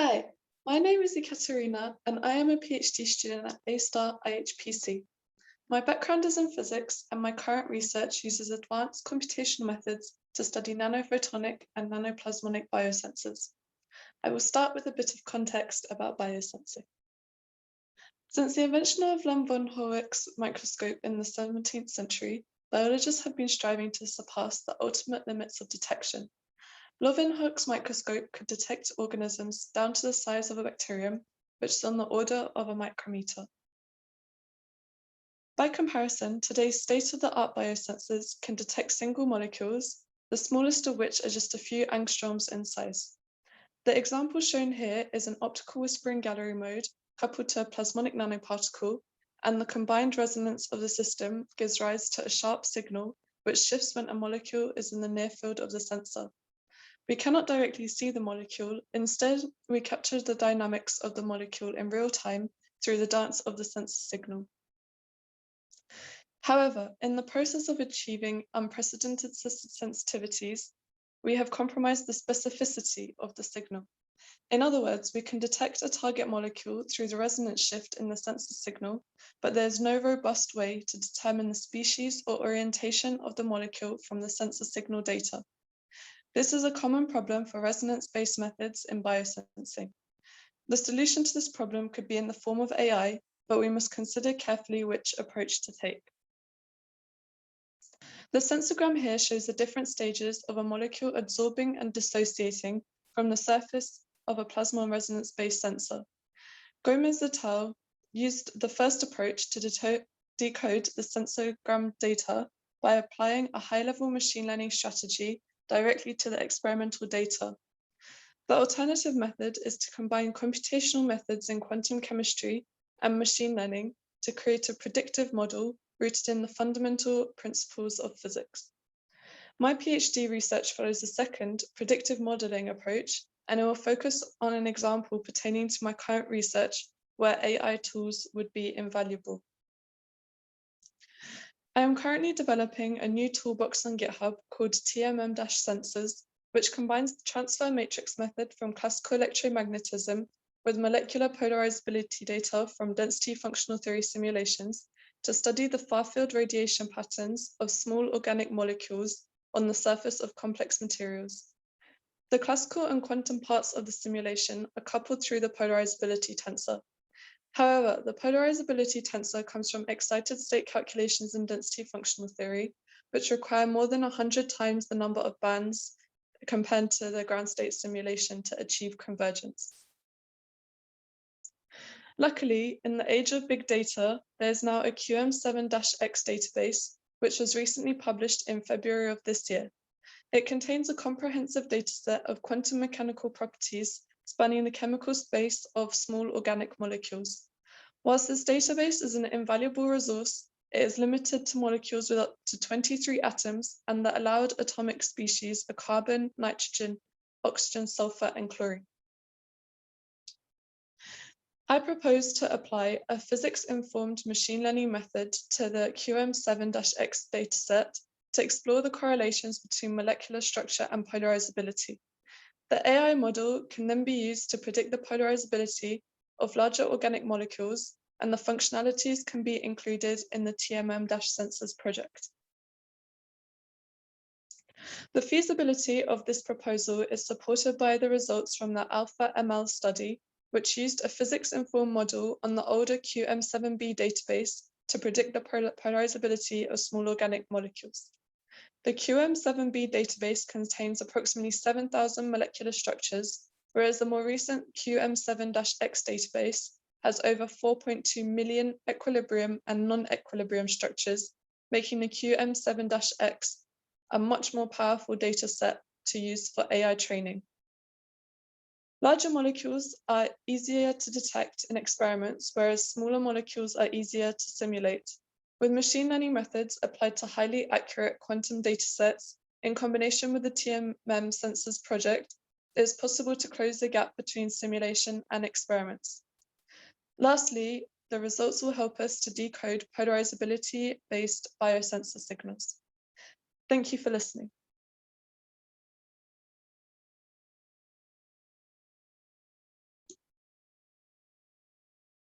Hi, my name is Ekaterina, and I am a PhD student at A-Star IHPC. My background is in physics, and my current research uses advanced computational methods to study nanophotonic and nanoplasmonic biosensors. I will start with a bit of context about biosensing. Since the invention of Lem von Hoek's microscope in the 17th century, biologists have been striving to surpass the ultimate limits of detection. Von Hoek's microscope could detect organisms down to the size of a bacterium, which is on the order of a micrometer. By comparison, today's state-of-the-art biosensors can detect single molecules, the smallest of which are just a few angstroms in size. The example shown here is an optical whispering gallery mode coupled to a plasmonic nanoparticle, and the combined resonance of the system gives rise to a sharp signal, which shifts when a molecule is in the near field of the sensor. We cannot directly see the molecule. Instead, we capture the dynamics of the molecule in real time through the dance of the sensor signal. However, in the process of achieving unprecedented sensitivities, we have compromised the specificity of the signal. In other words, we can detect a target molecule through the resonance shift in the sensor signal, but there is no robust way to determine the species or orientation of the molecule from the sensor signal data. This is a common problem for resonance-based methods in biosensing. The solution to this problem could be in the form of AI, but we must consider carefully which approach to take. The sensorgram here shows the different stages of a molecule absorbing and dissociating from the surface of a plasmon resonance-based sensor. Gomez et al. Used the first approach to decode the sensorgram data by applying a high-level machine learning strategy directly to the experimental data. The alternative method is to combine computational methods in quantum chemistry and machine learning to create a predictive model rooted in the fundamental principles of physics. My PhD research follows the second, predictive modeling approach, and it will focus on an example pertaining to my current research where AI tools would be invaluable. I am currently developing a new toolbox on GitHub called tmm-sensors, which combines the transfer matrix method from classical electromagnetism with molecular polarizability data from density functional theory simulations to study the far-field radiation patterns of small organic molecules on the surface of complex materials. The classical and quantum parts of the simulation are coupled through the polarizability tensor. However, the polarizability tensor comes from excited state calculations in density functional theory, which require more than 100 times the number of bands compared to the ground state simulation to achieve convergence. Luckily, in the age of big data, there is now a QM7-X database, which was recently published in February of this year. It contains a comprehensive dataset of quantum mechanical properties spanning the chemical space of small organic molecules. Whilst this database is an invaluable resource, it is limited to molecules with up to 23 atoms, and the allowed atomic species are carbon, nitrogen, oxygen, sulfur, and chlorine. I propose to apply a physics-informed machine learning method to the QM7-X dataset to explore the correlations between molecular structure and polarizability. The AI model can then be used to predict the polarizability of larger organic molecules, and the functionalities can be included in the tmm-sensors project. The feasibility of this proposal is supported by the results from the ALPHA-ML study, which used a physics-informed model on the older QM7b database to predict the polarizability of small organic molecules. The QM7b database contains approximately 7,000 molecular structures, whereas the more recent QM7-X database has over 4.2 million equilibrium and non-equilibrium structures, making the QM7-X a much more powerful data set to use for AI training. Larger molecules are easier to detect in experiments, whereas smaller molecules are easier to simulate. With machine learning methods applied to highly accurate quantum datasets, in combination with the tmm-sensors project, it is possible to close the gap between simulation and experiments. Lastly, the results will help us to decode polarizability-based biosensor signals. Thank you for listening.